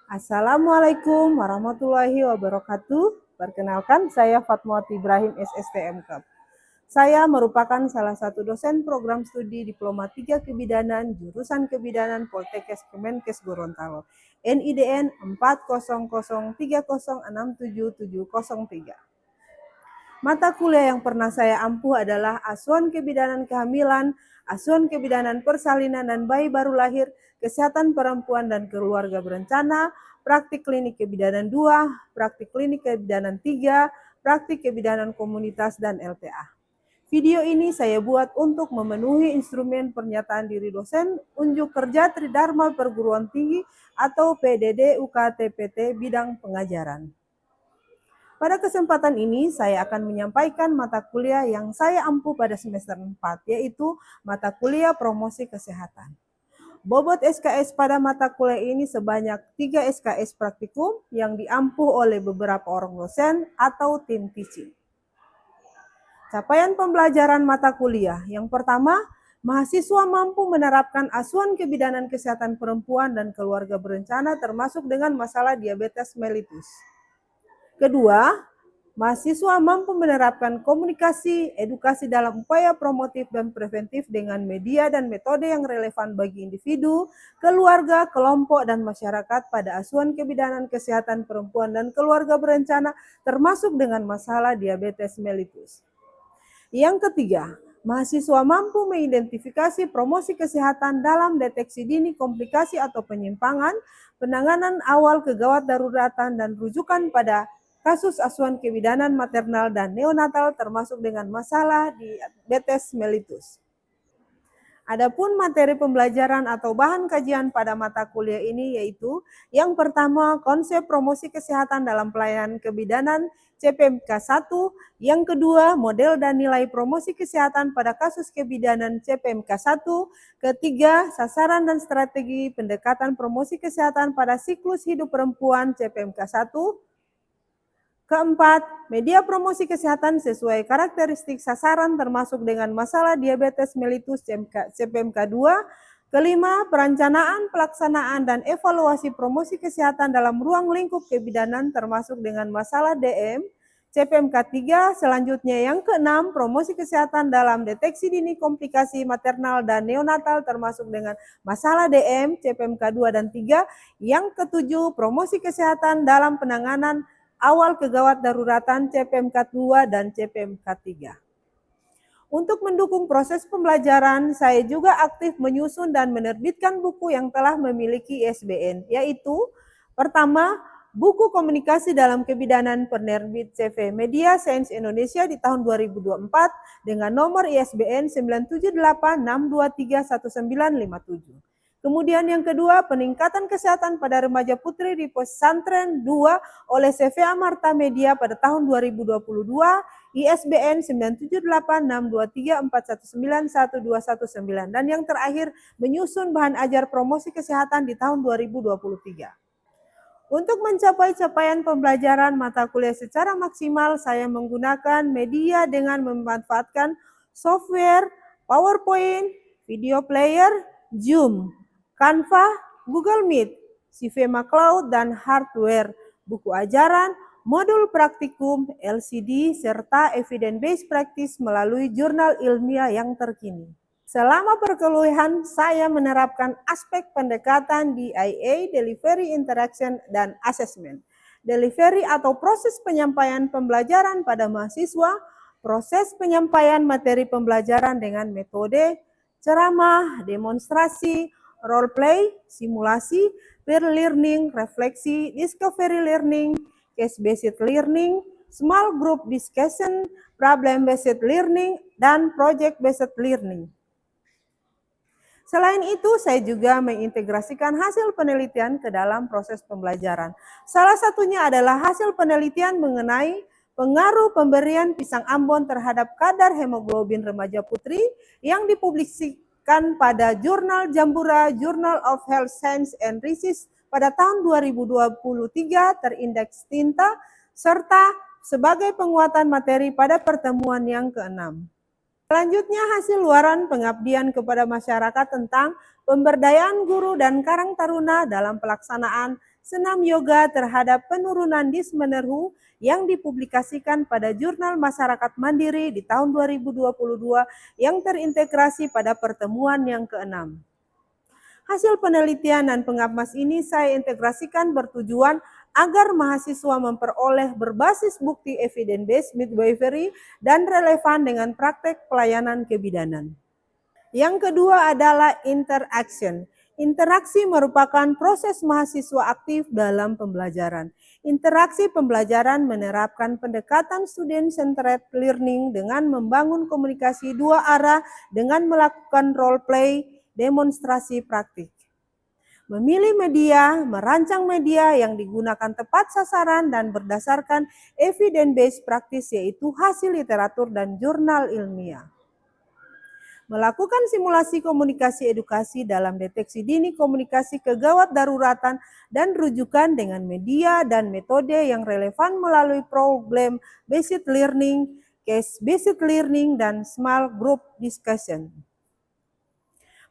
Assalamualaikum warahmatullahi wabarakatuh. Perkenalkan, saya Fatmawati Ibrahim SSTMK. Saya merupakan salah satu dosen program studi Diploma 3 Kebidanan, jurusan Kebidanan Poltekkes Kemenkes Gorontalo, NIDN 40030677703. Mata kuliah yang pernah saya ampuh adalah Asuhan Kebidanan Kehamilan, Asuhan Kebidanan Persalinan dan Bayi Baru Lahir, Kesehatan Perempuan dan Keluarga Berencana, Praktik Klinik Kebidanan 2, Praktik Klinik Kebidanan 3, Praktik Kebidanan Komunitas, dan LTA. Video ini saya buat untuk memenuhi instrumen pernyataan diri dosen unjuk kerja Tridharma Perguruan Tinggi atau PDD UKT-PT bidang pengajaran. Pada kesempatan ini, saya akan menyampaikan mata kuliah yang saya ampuh pada semester 4, yaitu mata kuliah promosi kesehatan. Bobot SKS pada mata kuliah ini sebanyak 3 SKS praktikum yang diampuh oleh beberapa orang dosen atau tim teaching. Capaian pembelajaran mata kuliah. Yang pertama, mahasiswa mampu menerapkan asuhan kebidanan kesehatan perempuan dan keluarga berencana termasuk dengan masalah diabetes mellitus. Kedua, mahasiswa mampu menerapkan komunikasi, edukasi dalam upaya promotif dan preventif dengan media dan metode yang relevan bagi individu, keluarga, kelompok, dan masyarakat pada asuhan kebidanan kesehatan perempuan dan keluarga berencana termasuk dengan masalah diabetes mellitus. Yang ketiga, mahasiswa mampu mengidentifikasi promosi kesehatan dalam deteksi dini komplikasi atau penyimpangan, penanganan awal kegawat daruratan, dan rujukan pada kasus asuhan kebidanan maternal dan neonatal termasuk dengan masalah diabetes mellitus. Adapun materi pembelajaran atau bahan kajian pada mata kuliah ini yaitu yang pertama konsep promosi kesehatan dalam pelayanan kebidanan CPMK 1, yang kedua model dan nilai promosi kesehatan pada kasus kebidanan CPMK 1, ketiga sasaran dan strategi pendekatan promosi kesehatan pada siklus hidup perempuan CPMK 1, keempat, media promosi kesehatan sesuai karakteristik sasaran termasuk dengan masalah diabetes mellitus CPMK 2. Kelima, perencanaan, pelaksanaan, dan evaluasi promosi kesehatan dalam ruang lingkup kebidanan termasuk dengan masalah DM CPMK 3. Selanjutnya yang keenam, promosi kesehatan dalam deteksi dini komplikasi maternal dan neonatal termasuk dengan masalah DM CPMK 2 dan 3. Yang ketujuh, promosi kesehatan dalam penanganan awal kegawat daruratan CPMK 2 dan CPMK 3. Untuk mendukung proses pembelajaran, saya juga aktif menyusun dan menerbitkan buku yang telah memiliki ISBN, yaitu pertama, buku komunikasi dalam kebidanan penerbit CV Media Sains Indonesia di tahun 2024 dengan nomor ISBN 978623197. Kemudian yang kedua, peningkatan kesehatan pada remaja putri di pesantren 2 oleh CV Amarta Media pada tahun 2022, ISBN 9786234191219. Dan yang terakhir, menyusun bahan ajar promosi kesehatan di tahun 2023. Untuk mencapai capaian pembelajaran mata kuliah secara maksimal, saya menggunakan media dengan memanfaatkan software, PowerPoint, video player, Zoom, Canva, Google Meet, Civema Cloud, dan hardware, buku ajaran, modul praktikum, LCD, serta evidence-based practice melalui jurnal ilmiah yang terkini. Selama perkuliahan, saya menerapkan aspek pendekatan DIA, Delivery, Interaction, dan Assessment. Delivery atau proses penyampaian pembelajaran pada mahasiswa, proses penyampaian materi pembelajaran dengan metode ceramah, demonstrasi, role play, simulasi, peer learning, refleksi, discovery learning, case-based learning, small group discussion, problem-based learning, dan project-based learning. Selain itu, saya juga mengintegrasikan hasil penelitian ke dalam proses pembelajaran. Salah satunya adalah hasil penelitian mengenai pengaruh pemberian pisang Ambon terhadap kadar hemoglobin remaja putri yang dipublikasikan pada jurnal Jambura Journal of Health Science and Research pada tahun 2023 terindeks tinta, serta sebagai penguatan materi pada pertemuan yang keenam. Selanjutnya hasil luaran pengabdian kepada masyarakat tentang pemberdayaan guru dan karang taruna dalam pelaksanaan senam yoga terhadap penurunan dysmenorrhea yang dipublikasikan pada Jurnal Masyarakat Mandiri di tahun 2022 yang terintegrasi pada pertemuan yang ke-6. Hasil penelitian dan pengamas ini saya integrasikan bertujuan agar mahasiswa memperoleh berbasis bukti evidence-based midwifery dan relevan dengan praktek pelayanan kebidanan. Yang kedua adalah interaction. Interaksi merupakan proses mahasiswa aktif dalam pembelajaran. Interaksi pembelajaran menerapkan pendekatan student-centered learning dengan membangun komunikasi dua arah dengan melakukan role play, demonstrasi praktik. Memilih media, merancang media yang digunakan tepat sasaran dan berdasarkan evidence-based practice yaitu hasil literatur dan jurnal ilmiah. Melakukan simulasi komunikasi edukasi dalam deteksi dini komunikasi kegawat daruratan dan rujukan dengan media dan metode yang relevan melalui problem-based learning, case-based learning, dan small group discussion.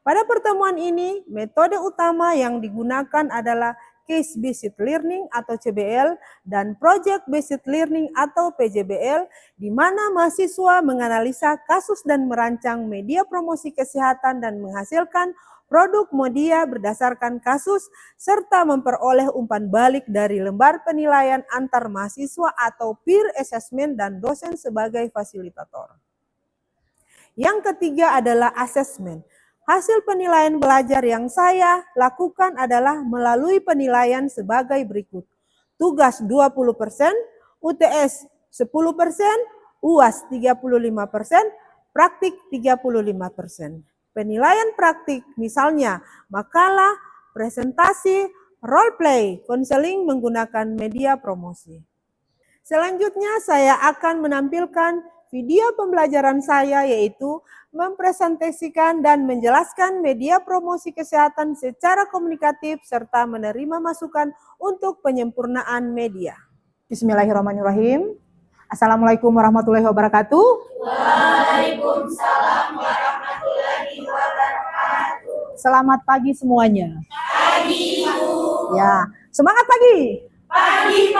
Pada pertemuan ini, metode utama yang digunakan adalah Case-Based Learning atau CBL dan Project-Based Learning atau PJBL, di mana mahasiswa menganalisa kasus dan merancang media promosi kesehatan dan menghasilkan produk media berdasarkan kasus, serta memperoleh umpan balik dari lembar penilaian antar mahasiswa atau peer assessment dan dosen sebagai fasilitator. Yang ketiga adalah assessment. Hasil penilaian belajar yang saya lakukan adalah melalui penilaian sebagai berikut. Tugas 20%, UTS 10%, UAS 35%, praktik 35%. Penilaian praktik misalnya makalah, presentasi, role play, konseling menggunakan media promosi. Selanjutnya saya akan menampilkan video pembelajaran saya yaitu mempresentasikan dan menjelaskan media promosi kesehatan secara komunikatif serta menerima masukan untuk penyempurnaan media. Bismillahirrahmanirrahim. Assalamualaikum warahmatullahi wabarakatuh. Waalaikumsalam warahmatullahi wabarakatuh. Selamat pagi semuanya. Pagi, Bu. Ya, semangat pagi. Pagi.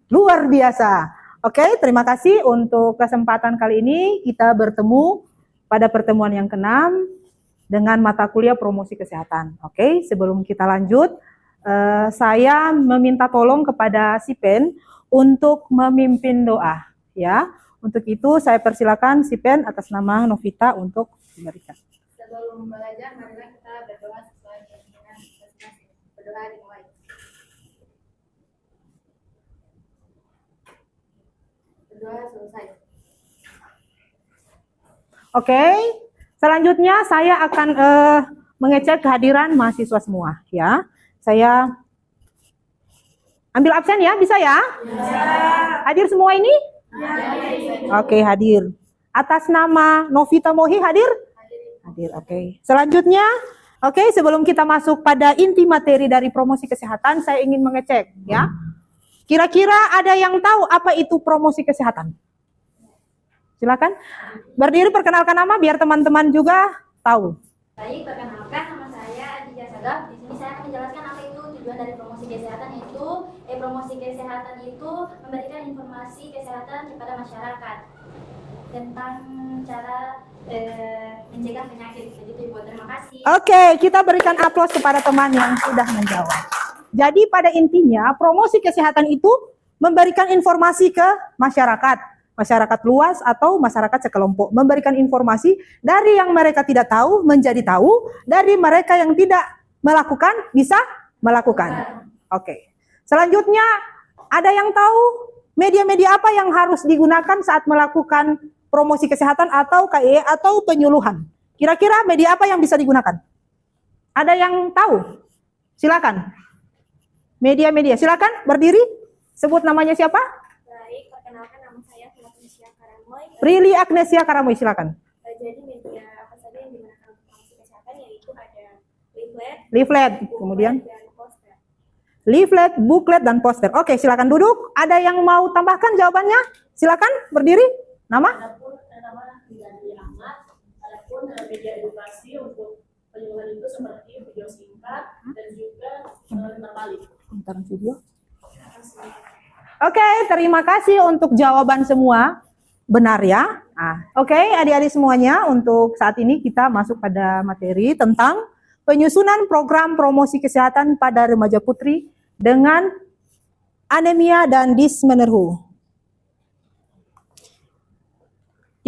Luar biasa. Oke, terima kasih untuk kesempatan kali ini kita bertemu pada pertemuan yang ke-6 dengan mata kuliah promosi kesehatan. Oke, sebelum kita lanjut, saya meminta tolong kepada Sipen untuk memimpin doa. Ya, untuk itu saya persilakan Sipen atas nama Novita untuk memberikan. Sebelum belajar, marilah kita berdoa sesuai dengan masing-masing. Berdoa dimulai. Berdoa selesai. Oke, selanjutnya saya akan mengecek kehadiran mahasiswa semua. Ya, saya ambil absen ya, bisa ya? Hadir semua ini? Oke, hadir. Atas nama Novita Mohi hadir? Hadir, oke. Selanjutnya, oke, sebelum kita masuk pada inti materi dari promosi kesehatan, saya ingin mengecek ya. Kira-kira ada yang tahu apa itu promosi kesehatan? Silakan. Berdiri perkenalkan nama biar teman-teman juga tahu. Baik, perkenalkan nama saya Aditya Sagaf. Di sini saya akan menjelaskan apa itu tujuan dari promosi kesehatan itu. Promosi kesehatan itu memberikan informasi kesehatan kepada masyarakat tentang cara mencegah penyakit. Begitu Ibu, terima kasih. Oke, kita berikan aplaus kepada teman yang sudah menjawab. Jadi pada intinya promosi kesehatan itu memberikan informasi ke masyarakat luas atau masyarakat sekelompok, memberikan informasi dari yang mereka tidak tahu menjadi tahu, dari mereka yang tidak melakukan bisa melakukan. Oke. Selanjutnya ada yang tahu media-media apa yang harus digunakan saat melakukan promosi kesehatan atau KIE atau penyuluhan? Kira-kira media apa yang bisa digunakan? Ada yang tahu? Silakan. Media-media, silakan berdiri. Sebut namanya siapa? Baik, perkenalkan nama saya Agnesia Karamoy. Prilly Agnesia Karamoy, silakan. Jadi media apa saja yang digunakan untuk promosi kesehatan yaitu ada Leaflet, kemudian dan poster. leaflet, booklet, dan poster. Oke, silakan duduk. Ada yang mau tambahkan jawabannya? Silakan berdiri. Nama? Adapun nama Hilary Ahmad, adapun media edukasi untuk penyuluhan itu seperti video singkat, sehat dan juga terbalik. Bentar, video. Oke, terima kasih untuk jawaban semua. Benar ya? Oke, adik-adik semuanya, untuk saat ini kita masuk pada materi tentang penyusunan program promosi kesehatan pada remaja putri dengan anemia dan dysmenorrhea.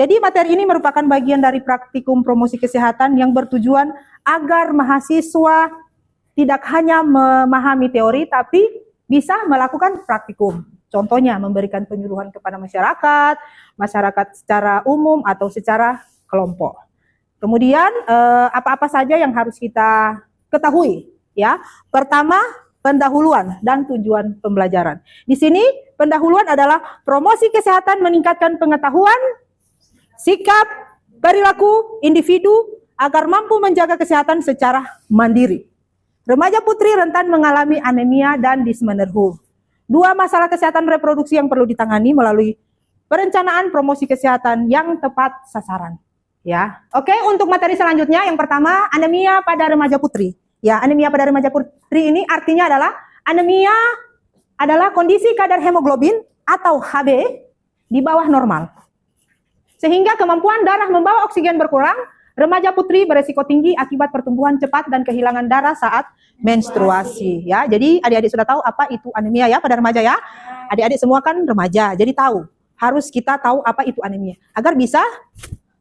Jadi materi ini merupakan bagian dari praktikum promosi kesehatan yang bertujuan agar mahasiswa tidak hanya memahami teori tapi bisa melakukan praktikum. Contohnya memberikan penyuluhan kepada masyarakat, masyarakat secara umum atau secara kelompok. Kemudian apa-apa saja yang harus kita ketahui ya. Pertama, pendahuluan dan tujuan pembelajaran. Di sini pendahuluan adalah promosi kesehatan meningkatkan pengetahuan, sikap, perilaku individu agar mampu menjaga kesehatan secara mandiri. Remaja putri rentan mengalami anemia dan dysmenorrhea. Dua masalah kesehatan reproduksi yang perlu ditangani melalui perencanaan promosi kesehatan yang tepat sasaran. Ya, oke. Untuk materi selanjutnya, yang pertama anemia pada remaja putri. Ya, anemia pada remaja putri ini artinya adalah anemia adalah kondisi kadar hemoglobin atau Hb di bawah normal, sehingga kemampuan darah membawa oksigen berkurang. Remaja putri beresiko tinggi akibat pertumbuhan cepat dan kehilangan darah saat menstruasi. Ya, jadi adik-adik sudah tahu apa itu anemia ya pada remaja ya. Adik-adik semua kan remaja, jadi tahu. Harus kita tahu apa itu anemia agar bisa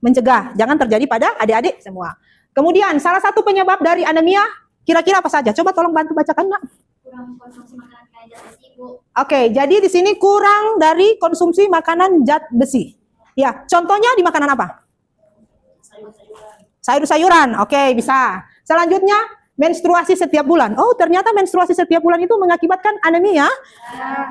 mencegah jangan terjadi pada adik-adik semua. Kemudian salah satu penyebab dari anemia kira-kira apa saja? Coba tolong bantu bacakan, Nak. Kurang konsumsi makanan kaya zat besi, Bu. Oke, jadi di sini kurang dari konsumsi makanan zat besi. Ya, contohnya di makanan apa? Sayur-sayuran. Oke, bisa. Selanjutnya, menstruasi setiap bulan. Oh, ternyata menstruasi setiap bulan itu mengakibatkan anemia.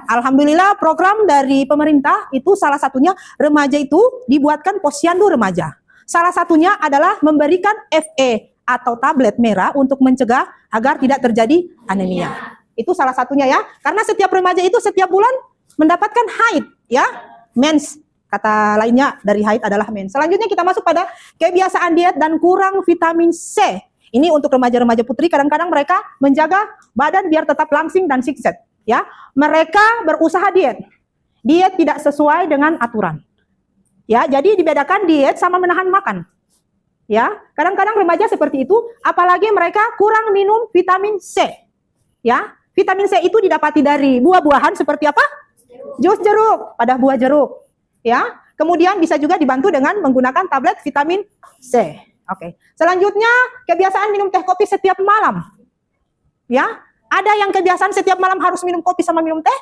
Alhamdulillah, program dari pemerintah itu salah satunya remaja itu dibuatkan posyandu remaja. Salah satunya adalah memberikan FE atau tablet merah untuk mencegah agar tidak terjadi anemia. Itu salah satunya ya. Karena setiap remaja itu setiap bulan mendapatkan haid, ya. Mens. Kata lainnya dari haid adalah mens. Selanjutnya kita masuk pada kebiasaan diet dan kurang vitamin C. Ini untuk remaja-remaja putri, kadang-kadang mereka menjaga badan biar tetap langsing dan sikset. Ya, mereka berusaha diet. Diet tidak sesuai dengan aturan. Ya, jadi dibedakan diet sama menahan makan. Ya, kadang-kadang remaja seperti itu, apalagi mereka kurang minum vitamin C. Ya, vitamin C itu didapati dari buah-buahan seperti apa? Jus jeruk, pada buah jeruk. Ya, kemudian bisa juga dibantu dengan menggunakan tablet vitamin C. Oke. Selanjutnya, kebiasaan minum teh kopi setiap malam. Ya, ada yang kebiasaan setiap malam harus minum kopi sama minum teh?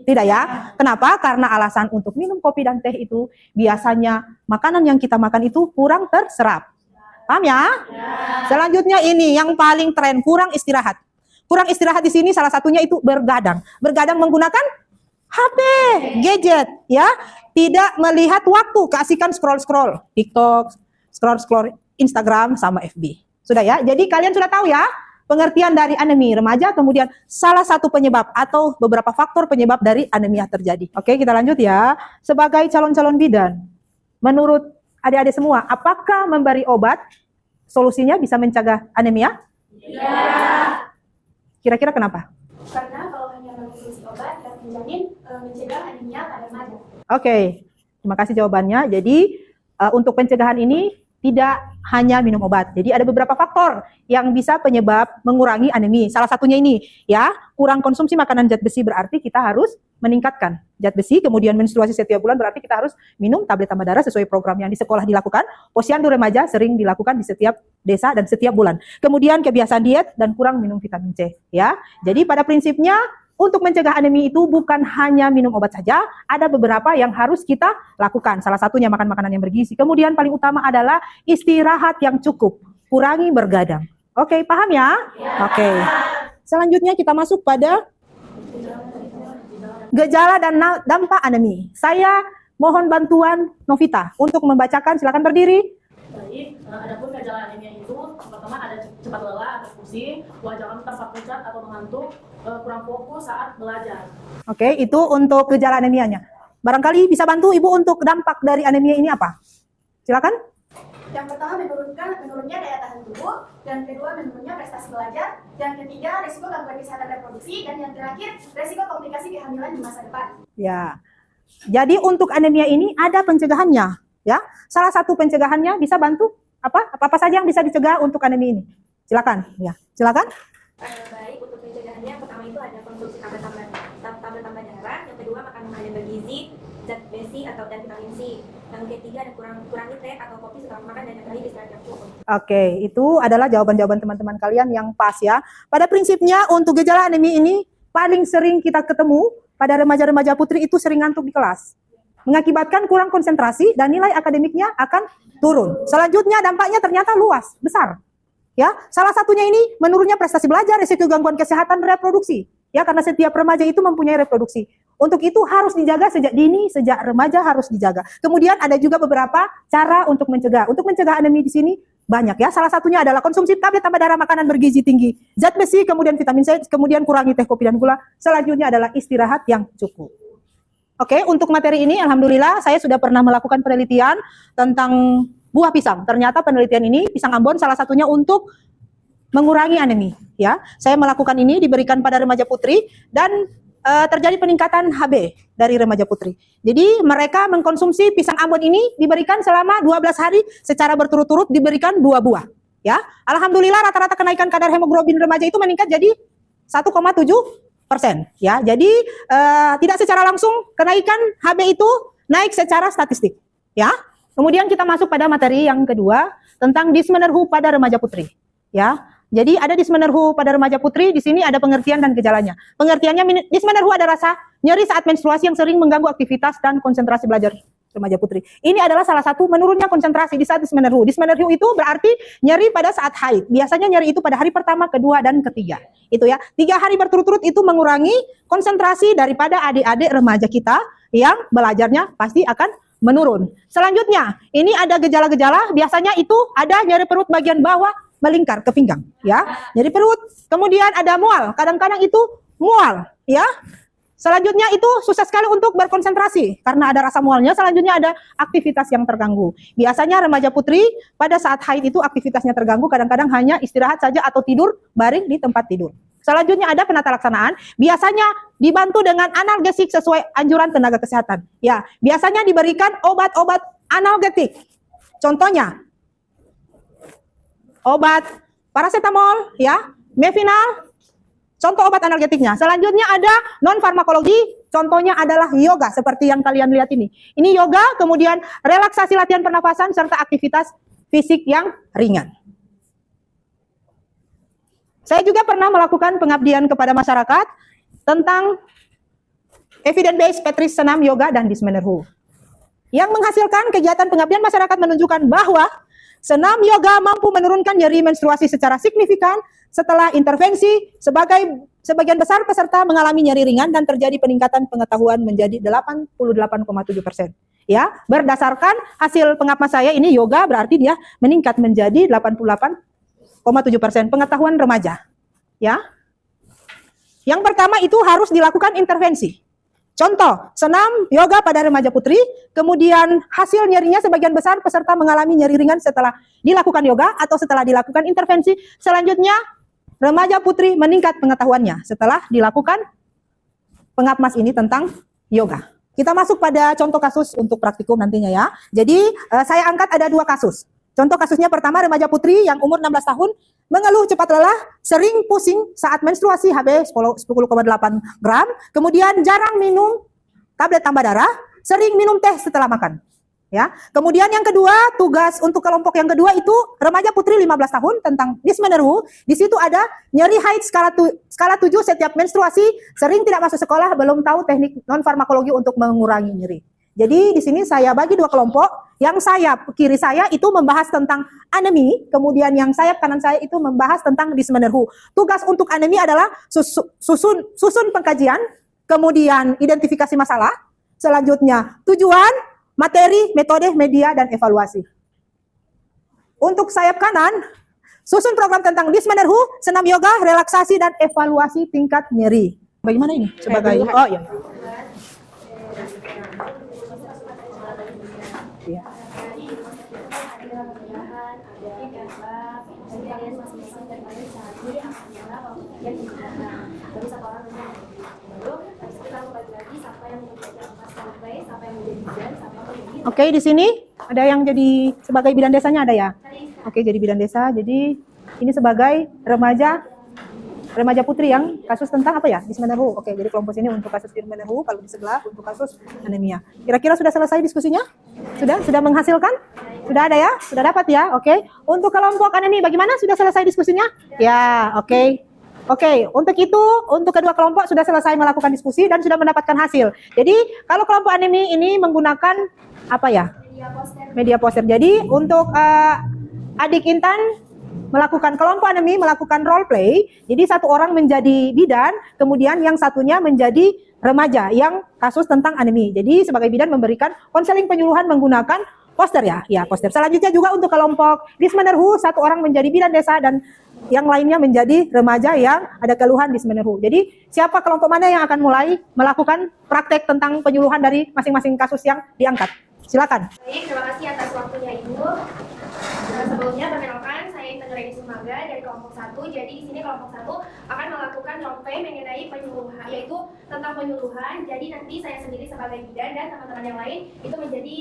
Tidak ya. Kenapa? Karena alasan untuk minum kopi dan teh itu biasanya makanan yang kita makan itu kurang terserap. Paham ya? Selanjutnya ini yang paling tren, kurang istirahat. Kurang istirahat di sini salah satunya itu bergadang. Bergadang menggunakan HP, gadget, ya, tidak melihat waktu, keasikan scroll-scroll TikTok, scroll-scroll Instagram sama FB. Sudah ya, jadi kalian sudah tahu ya pengertian dari anemia remaja, kemudian salah satu penyebab atau beberapa faktor penyebab dari anemia terjadi. Oke, kita lanjut ya. Sebagai calon-calon bidan, menurut adik-adik semua, apakah memberi obat solusinya bisa mencegah anemia? Iya. Kira-kira kenapa? Karena kalau hanya mengkonsumsi obat dapat menjamin mencegah anemia pada remaja. Oke, terima kasih jawabannya. Jadi untuk pencegahan ini tidak hanya minum obat. Jadi ada beberapa faktor yang bisa penyebab mengurangi anemia. Salah satunya ini ya, kurang konsumsi makanan zat besi berarti kita harus meningkatkan zat besi. Kemudian menstruasi setiap bulan berarti kita harus minum tablet tambah darah sesuai program yang di sekolah dilakukan. Posyandu remaja sering dilakukan di setiap desa dan setiap bulan. Kemudian kebiasaan diet dan kurang minum vitamin C ya. Jadi pada prinsipnya untuk mencegah anemia itu bukan hanya minum obat saja, ada beberapa yang harus kita lakukan. Salah satunya makan makanan yang bergizi. Kemudian paling utama adalah istirahat yang cukup, kurangi bergadang. Oke, paham ya? Oke. Selanjutnya kita masuk pada gejala dan dampak anemia. Saya mohon bantuan Novita untuk membacakan, silakan berdiri. Baik, adapun gejala anemia itu pertama ada cepat lelah atau pusing, wajah kamu tampak pucat atau mengantuk, kurang fokus saat belajar. Oke, itu untuk gejala anemianya. Barangkali bisa bantu Ibu untuk dampak dari anemia ini apa? Silakan. Yang pertama menurunnya daya tahan tubuh, yang kedua menurunnya prestasi belajar, yang ketiga risiko gangguan kesehatan reproduksi, dan yang terakhir risiko komplikasi kehamilan di masa depan. Ya. Jadi untuk anemia ini ada pencegahannya, ya. Salah satu pencegahannya bisa bantu apa saja yang bisa dicegah untuk anemia ini. Silakan, ya. Silakan. Baik, untuk pencegahannya yang pertama itu ada konsumsi tablet tambah darah, yang kedua makan makanan bergizi, zat besi dan vitamin C. Yang ketiga ada kurangi teh atau kopi setelah makan, dan yang terakhir istirahat yang cukup. Oke, itu adalah jawaban-jawaban teman-teman kalian yang pas ya. Pada prinsipnya untuk gejala anemia ini paling sering kita ketemu pada remaja-remaja putri itu sering ngantuk di kelas. Mengakibatkan kurang konsentrasi dan nilai akademiknya akan turun. Selanjutnya dampaknya ternyata luas, besar. Ya, salah satunya ini menurunnya prestasi belajar, risiko gangguan kesehatan reproduksi. Ya, karena setiap remaja itu mempunyai reproduksi. Untuk itu harus dijaga sejak dini, sejak remaja harus dijaga. Kemudian ada juga beberapa cara untuk mencegah. Untuk mencegah anemia di sini banyak ya. Salah satunya adalah konsumsi tablet tambah darah, makanan bergizi tinggi, zat besi, kemudian vitamin C, kemudian kurangi teh, kopi, dan gula. Selanjutnya adalah istirahat yang cukup. Oke, untuk materi ini alhamdulillah saya sudah pernah melakukan penelitian tentang buah pisang. Ternyata penelitian ini pisang Ambon salah satunya untuk mengurangi anemia. Ya, saya melakukan ini diberikan pada remaja putri dan terjadi peningkatan HB dari remaja putri. Jadi mereka mengkonsumsi pisang Ambon ini diberikan selama 12 hari secara berturut-turut diberikan 2 buah. Ya, alhamdulillah rata-rata kenaikan kadar hemoglobin remaja itu meningkat jadi 1,7%. Ya, jadi tidak secara langsung kenaikan HB itu naik secara statistik. Ya. Kemudian kita masuk pada materi yang kedua tentang dysmenorrhea pada remaja putri. Ya, jadi ada dysmenorrhea pada remaja putri. Di sini ada pengertian dan gejalanya. Pengertiannya dysmenorrhea ada rasa nyeri saat menstruasi yang sering mengganggu aktivitas dan konsentrasi belajar remaja putri. Ini adalah salah satu menurunnya konsentrasi di saat dysmenorrhea. Dysmenorrhea itu berarti nyeri pada saat haid. Biasanya nyeri itu pada hari pertama, kedua, dan ketiga. Itu ya. 3 hari berturut-turut itu mengurangi konsentrasi daripada adik-adik remaja kita yang belajarnya pasti akan menurun. Selanjutnya, ini ada gejala-gejala, biasanya itu ada nyeri perut bagian bawah melingkar ke pinggang, ya. Nyeri perut, kemudian ada mual, kadang-kadang itu mual, ya. Selanjutnya itu susah sekali untuk berkonsentrasi karena ada rasa mualnya. Selanjutnya ada aktivitas yang terganggu. Biasanya remaja putri pada saat haid itu aktivitasnya terganggu, kadang-kadang hanya istirahat saja atau tidur baring di tempat tidur. Selanjutnya ada penata laksanaan, biasanya dibantu dengan analgesik sesuai anjuran tenaga kesehatan. Ya, biasanya diberikan obat-obat analgetik. Contohnya, obat paracetamol, ya, Mevinal, contoh obat analgetiknya. Selanjutnya ada non-farmakologi, contohnya adalah yoga, seperti yang kalian lihat ini. Ini yoga, kemudian relaksasi latihan pernafasan, serta aktivitas fisik yang ringan. Saya juga pernah melakukan pengabdian kepada masyarakat tentang evidence-based practice senam yoga dan dysmenorrhea. Yang menghasilkan kegiatan pengabdian masyarakat menunjukkan bahwa senam yoga mampu menurunkan nyeri menstruasi secara signifikan setelah intervensi. Sebagian besar peserta mengalami nyeri ringan dan terjadi peningkatan pengetahuan menjadi 88,7%. Ya, berdasarkan hasil pengabdian saya ini yoga berarti dia meningkat menjadi 88,7% pengetahuan remaja. Ya. Yang pertama itu harus dilakukan intervensi. Contoh, senam yoga pada remaja putri, kemudian hasil nyerinya sebagian besar peserta mengalami nyeri ringan setelah dilakukan yoga atau setelah dilakukan intervensi. Selanjutnya, remaja putri meningkat pengetahuannya setelah dilakukan pengabmas ini tentang yoga. Kita masuk pada contoh kasus untuk praktikum nantinya ya. Jadi, saya angkat ada 2 kasus. Contoh kasusnya pertama, remaja putri yang umur 16 tahun, mengeluh cepat lelah, sering pusing saat menstruasi, HB 10,8 gram, kemudian jarang minum tablet tambah darah, sering minum teh setelah makan. Ya. Kemudian yang kedua, tugas untuk kelompok yang kedua itu remaja putri 15 tahun tentang dysmenorrhea. Di situ ada nyeri haid skala 7 setiap menstruasi, sering tidak masuk sekolah, belum tahu teknik non-farmakologi untuk mengurangi nyeri. Jadi di sini saya bagi 2 kelompok. Yang sayap kiri saya itu membahas tentang anemia, kemudian yang sayap kanan saya itu membahas tentang dysmenorrhea. Tugas untuk anemia adalah susun pengkajian, kemudian identifikasi masalah, selanjutnya tujuan, materi, metode, media, dan evaluasi. Untuk sayap kanan, susun program tentang dysmenorrhea, senam yoga, relaksasi, dan evaluasi tingkat nyeri. Bagaimana ini? Sebagai iya. Ya. kemudian baru 1 orang baru habis itu kita bagi lagi siapa yang menjadi ampas sampai siapa yang menjadi bidan, siapa yang menjadi. Oke, di sini ada yang jadi sebagai bidan desanya ada ya? Oke, jadi bidan desa. Jadi ini sebagai remaja putri yang kasus tentang apa ya? Dysmenorrhea. Oke, jadi kelompok sini untuk kasus dysmenorrhea, kalau di sebelah untuk kasus anemia. Kira-kira sudah selesai diskusinya? Sudah menghasilkan? Sudah ada ya? Sudah dapat ya? Oke. Untuk kelompok anemia bagaimana? Sudah selesai diskusinya? Ya, oke. Oke, untuk itu, untuk kedua kelompok sudah selesai melakukan diskusi dan sudah mendapatkan hasil. Jadi, kalau kelompok anemia ini menggunakan apa ya? Media poster. Jadi, untuk adik Intan melakukan kelompok anemia, melakukan role play. Jadi satu orang menjadi bidan, kemudian yang satunya menjadi remaja yang kasus tentang anemia. Jadi sebagai bidan memberikan konseling penyuluhan menggunakan poster ya, poster. Selanjutnya juga untuk kelompok dysmenorrhea, satu orang menjadi bidan desa dan yang lainnya menjadi remaja yang ada keluhan dysmenorrhea. Jadi siapa kelompok mana yang akan mulai melakukan praktek tentang penyuluhan dari masing-masing kasus yang diangkat? Silakan. Baik, terima kasih atas waktunya Ibu. Sebelumnya perkenalkan, saya Intan Nureni Sumaga dari kelompok 1. Jadi di sini kelompok 1 akan melakukan role mengenai penyuluhan, yaitu tentang penyuluhan. Jadi nanti saya sendiri sebagai bidan dan teman-teman yang lain itu menjadi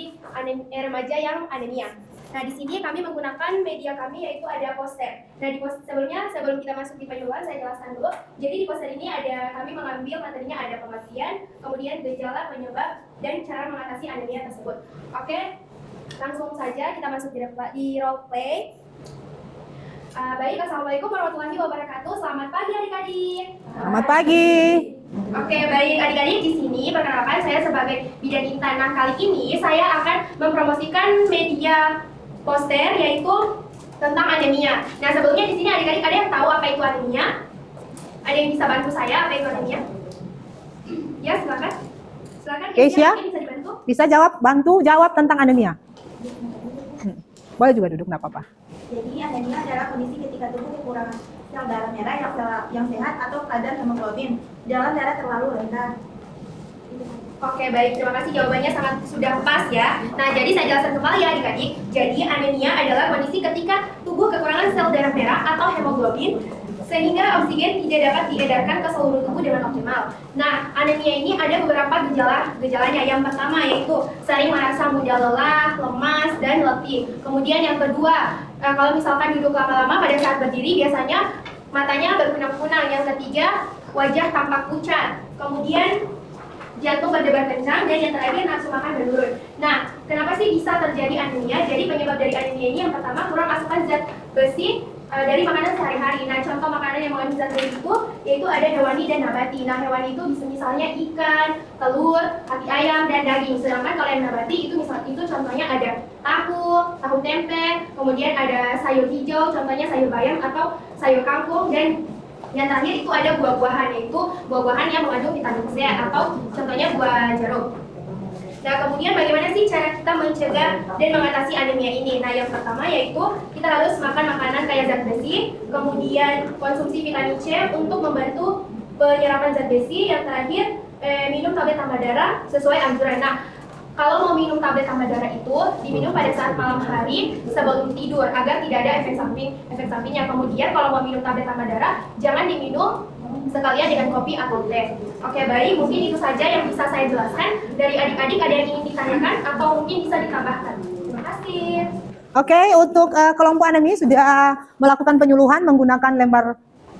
remaja yang anemia. Nah, di sini kami menggunakan media kami yaitu ada poster. Nah, di poster sebelum kita masuk di penyuluhan saya jelaskan dulu. Jadi di poster ini kami mengambil materinya ada pengertian, kemudian gejala, penyebab, dan cara mengatasi anemia tersebut. Oke. Langsung saja kita masuk di role play. Baik, assalamualaikum warahmatullahi wabarakatuh. Selamat pagi adik-adik. Selamat pagi. Oke, baik adik-adik, di sini perkenalkan saya sebagai bidan Intan. Nah, kali ini saya akan mempromosikan media poster yaitu tentang anemia. Nah, sebelumnya di sini adik-adik ada yang tahu apa itu anemia? Ada yang bisa bantu saya apa itu anemia? Ya, silakan. Silakan. Keisha, bisa dibantu? bisa bantu jawab tentang anemia. Boleh juga duduk, nggak apa-apa. Jadi anemia adalah kondisi ketika tubuh kekurangan sel darah merah yang sehat atau kadar hemoglobin dalam darah terlalu rendah. Oke, baik, terima kasih jawabannya sudah pas ya. Nah, jadi saya jelaskan kembali ya adik-adik. Jadi anemia adalah kondisi ketika tubuh kekurangan sel darah merah atau hemoglobin sehingga oksigen tidak dapat diedarkan ke seluruh tubuh dengan optimal. Nah, anemia ini ada beberapa gejalanya. Yang pertama yaitu sering merasa mudah lelah, lemas, dan letih. Kemudian yang kedua, kalau misalkan duduk lama-lama pada saat berdiri biasanya matanya berkunang-kunang. Yang ketiga, wajah tampak pucat. Kemudian jantung berdebar kencang, dan yang terakhir nafsu makan menurun. Nah, kenapa sih bisa terjadi anemia? Jadi penyebab dari anemia ini yang pertama kurang asupan zat besi dari makanan sehari-hari. Nah, contoh makanan yang mengandung zat besi itu yaitu ada hewani dan nabati. Nah, hewani itu misalnya ikan, telur, hati ayam, dan daging. Sedangkan kalau yang nabati itu contohnya ada tahu tempe, kemudian ada sayur hijau, contohnya sayur bayam atau sayur kangkung, dan yang terakhir itu ada buah-buahan, yaitu buah-buahan yang mengandung vitamin C atau contohnya buah jeruk. Nah, kemudian bagaimana sih cara kita mencegah dan mengatasi anemia ini? Nah, yang pertama yaitu kita harus makan makanan kaya zat besi, kemudian konsumsi vitamin C untuk membantu penyerapan zat besi. Yang terakhir, minum tablet tambah darah sesuai anjuran. Nah, kalau mau minum tablet tambah darah itu diminum pada saat malam hari sebelum tidur agar tidak ada efek sampingnya. Kemudian kalau mau minum tablet tambah darah jangan diminum sekalian dengan kopi atau teh. Oke, baik, mungkin itu saja yang bisa saya jelaskan. Dari adik-adik ada yang ingin ditanyakan atau mungkin bisa ditambahkan. Terima kasih. Oke, untuk kelompok anemia sudah melakukan penyuluhan menggunakan lembar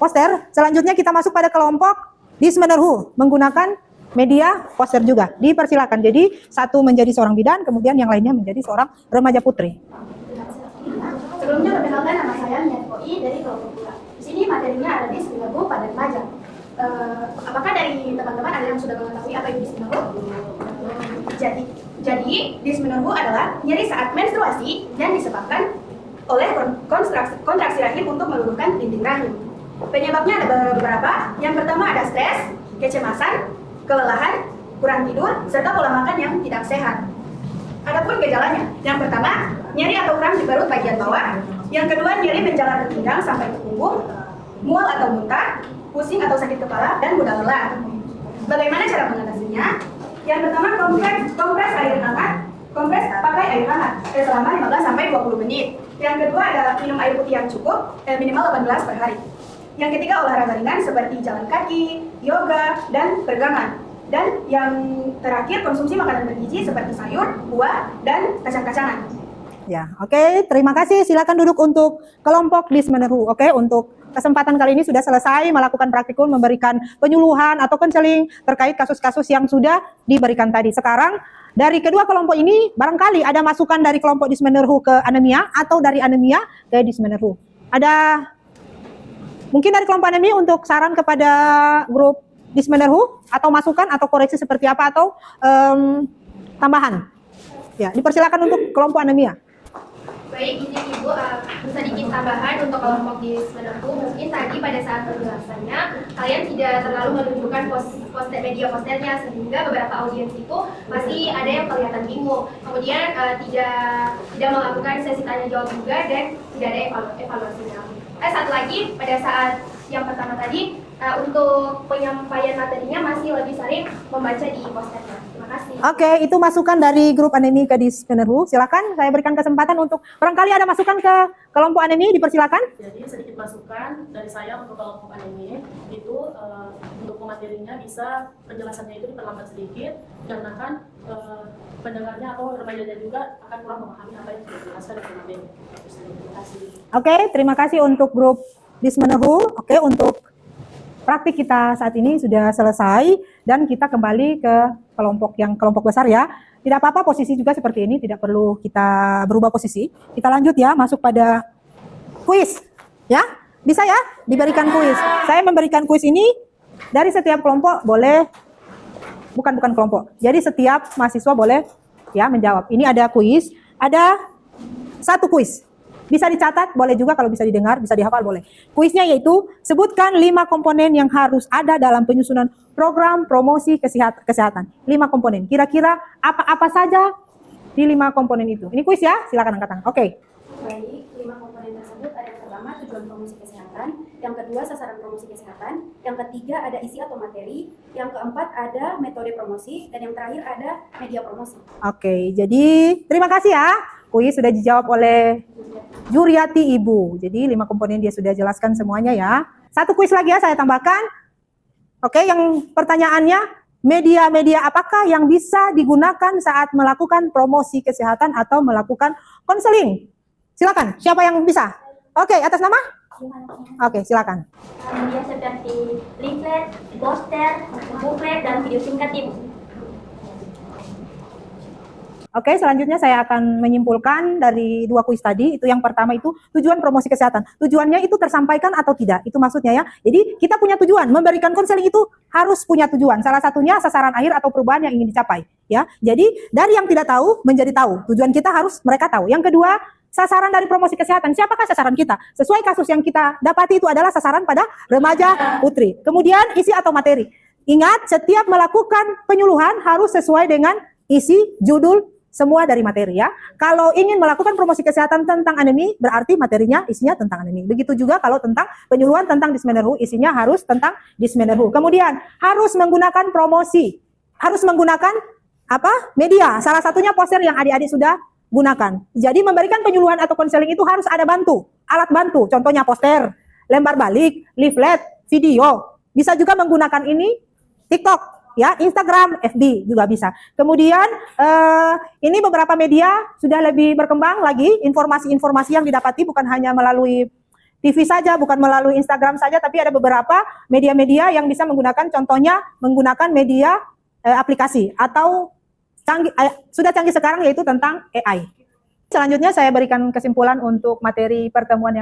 poster. Selanjutnya kita masuk pada kelompok dysmenorrhea menggunakan media poster juga. Dipersilakan. Jadi satu menjadi seorang bidan, kemudian yang lainnya menjadi seorang remaja putri. Sebelumnya perkenalkan, nama saya Miatoi dari kelompok 2. Di sini materinya ada dysmenorrhea pada remaja. Apakah dari teman-teman ada yang sudah mengetahui apa itu dysmenorrhea? Jadi dysmenorrhea adalah nyeri saat menstruasi yang disebabkan oleh kontraksi rahim untuk meluluhkan dinding rahim. Penyebabnya ada beberapa. Yang pertama ada stres, kecemasan, kelelahan, kurang tidur, serta pola makan yang tidak sehat. Adapun gejalanya, yang pertama nyeri atau kram di perut bagian bawah. Yang kedua nyeri menjalar ke pinggang sampai ke punggung, mual atau muntah, pusing atau sakit kepala, dan mudah lelah. Bagaimana cara mengatasinya? Yang pertama kompres air hangat. Kompres pakai air hangat selama 15 sampai 20 menit. Yang kedua ada minum air putih yang cukup, minimal 8 gelas per hari. Yang ketiga olahraga ringan seperti jalan kaki, yoga, dan peregangan. Dan yang terakhir konsumsi makanan bergizi seperti sayur, buah, dan kacang-kacangan. Ya, oke. Terima kasih. Silakan duduk untuk kelompok Dismenerhu. Oke, untuk kesempatan kali ini sudah selesai melakukan praktikum, memberikan penyuluhan atau konseling terkait kasus-kasus yang sudah diberikan tadi. Sekarang dari kedua kelompok ini barangkali ada masukan dari kelompok Dismenerhu ke anemia atau dari anemia ke Dismenerhu. Ada mungkin dari kelompok anemia untuk saran kepada grup Dismenerhu atau masukan atau koreksi seperti apa atau tambahan. Ya, dipersilakan untuk kelompok anemia. Baik, izin Ibu, sedikit tambahan untuk kelompok Dismenerhu. Mungkin tadi pada saat penjelasannya, kalian tidak terlalu menunjukkan poster media posternya, sehingga beberapa audiens itu masih ada yang kelihatan bingung. Kemudian tidak melakukan sesi tanya jawab juga dan tidak ada evaluasinya. Satu lagi, pada saat yang pertama tadi, untuk penyampaian materinya masih lebih sering membaca di posternya. Terima kasih. Oke, itu masukan dari grup anemi ke Dismenerhu. Silakan, saya berikan kesempatan untuk barangkali ada masukan ke kelompok anemi, dipersilakan. Jadi sedikit masukan dari saya untuk kelompok anemi itu untuk materinya bisa penjelasannya itu diperlambat sedikit karena kan pendengarnya atau remajanya juga akan kurang memahami apa yang sudah dijelaskan dari materi. Terima kasih. Oke, terima kasih untuk grup Dismenerhu. Oke, untuk praktik kita saat ini sudah selesai dan kita kembali ke kelompok besar ya. Tidak apa-apa posisi juga seperti ini, tidak perlu kita berubah posisi. Kita lanjut ya, masuk pada kuis. Ya, bisa ya diberikan kuis. Saya memberikan kuis ini dari setiap kelompok boleh, bukan kelompok. Jadi setiap mahasiswa boleh ya menjawab. Ini ada kuis, ada satu kuis. Bisa dicatat, boleh juga kalau bisa didengar, bisa dihafal, boleh. Kuisnya yaitu, sebutkan 5 komponen yang harus ada dalam penyusunan program promosi kesehatan. 5 komponen. Kira-kira apa saja di 5 komponen itu? Ini kuis ya, silakan angkat tangan. Oke. Baik, 5 komponen tersebut ada yang pertama tujuan promosi kesehatan, yang kedua sasaran promosi kesehatan, yang ketiga ada isi atau materi, yang keempat ada metode promosi, dan yang terakhir ada media promosi. Oke, jadi terima kasih ya. Kuis sudah dijawab oleh Juriati Ibu. Jadi 5 komponen dia sudah jelaskan semuanya ya. Satu kuis lagi ya saya tambahkan. Oke, yang pertanyaannya, media-media apakah yang bisa digunakan saat melakukan promosi kesehatan atau melakukan konseling? Silakan, siapa yang bisa? Oke, atas nama? Oke, silakan. Media seperti leaflet, poster, booklet, dan video singkat Ibu. Oke, selanjutnya saya akan menyimpulkan dari 2 kuis tadi. Itu yang pertama itu tujuan promosi kesehatan. Tujuannya itu tersampaikan atau tidak? Itu maksudnya ya. Jadi kita punya tujuan, memberikan konseling itu harus punya tujuan. Salah satunya sasaran akhir atau perubahan yang ingin dicapai. Ya, jadi dari yang tidak tahu menjadi tahu. Tujuan kita harus mereka tahu. Yang kedua, sasaran dari promosi kesehatan. Siapakah sasaran kita? Sesuai kasus yang kita dapati itu adalah sasaran pada remaja putri. Kemudian isi atau materi. Ingat, setiap melakukan penyuluhan harus sesuai dengan isi, judul, semua dari materi ya. Kalau ingin melakukan promosi kesehatan tentang anemi, berarti materinya isinya tentang anemi. Begitu juga kalau tentang penyuluhan tentang Dismenerhu, isinya harus tentang Dismenerhu. Kemudian harus menggunakan promosi, harus menggunakan apa? Media. Salah satunya poster yang adik-adik sudah gunakan. Jadi memberikan penyuluhan atau konseling itu harus ada alat bantu. Contohnya poster, lembar balik, leaflet, video. Bisa juga menggunakan ini TikTok. Ya, Instagram, FB juga bisa. Kemudian ini beberapa media sudah lebih berkembang lagi, informasi-informasi yang didapati bukan hanya melalui TV saja, bukan melalui Instagram saja, tapi ada beberapa media-media yang bisa menggunakan, contohnya menggunakan media aplikasi atau sudah canggih sekarang yaitu tentang AI. Selanjutnya saya berikan kesimpulan untuk materi pertemuan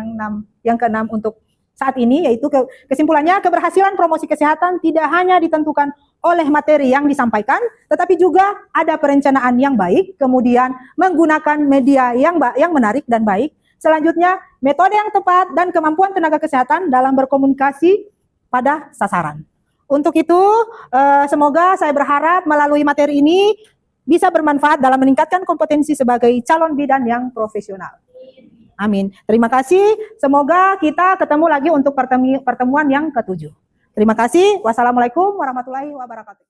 yang ke-6 untuk saat ini, yaitu kesimpulannya keberhasilan promosi kesehatan tidak hanya ditentukan oleh materi yang disampaikan, tetapi juga ada perencanaan yang baik, kemudian menggunakan media yang menarik dan baik. Selanjutnya, metode yang tepat dan kemampuan tenaga kesehatan dalam berkomunikasi pada sasaran. Untuk itu, semoga saya berharap melalui materi ini bisa bermanfaat dalam meningkatkan kompetensi sebagai calon bidan yang profesional. Amin. Terima kasih. Semoga kita ketemu lagi untuk pertemuan yang ke-7. Terima kasih. Wassalamualaikum warahmatullahi wabarakatuh.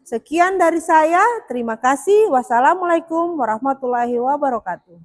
Sekian dari saya. Terima kasih. Wassalamualaikum warahmatullahi wabarakatuh.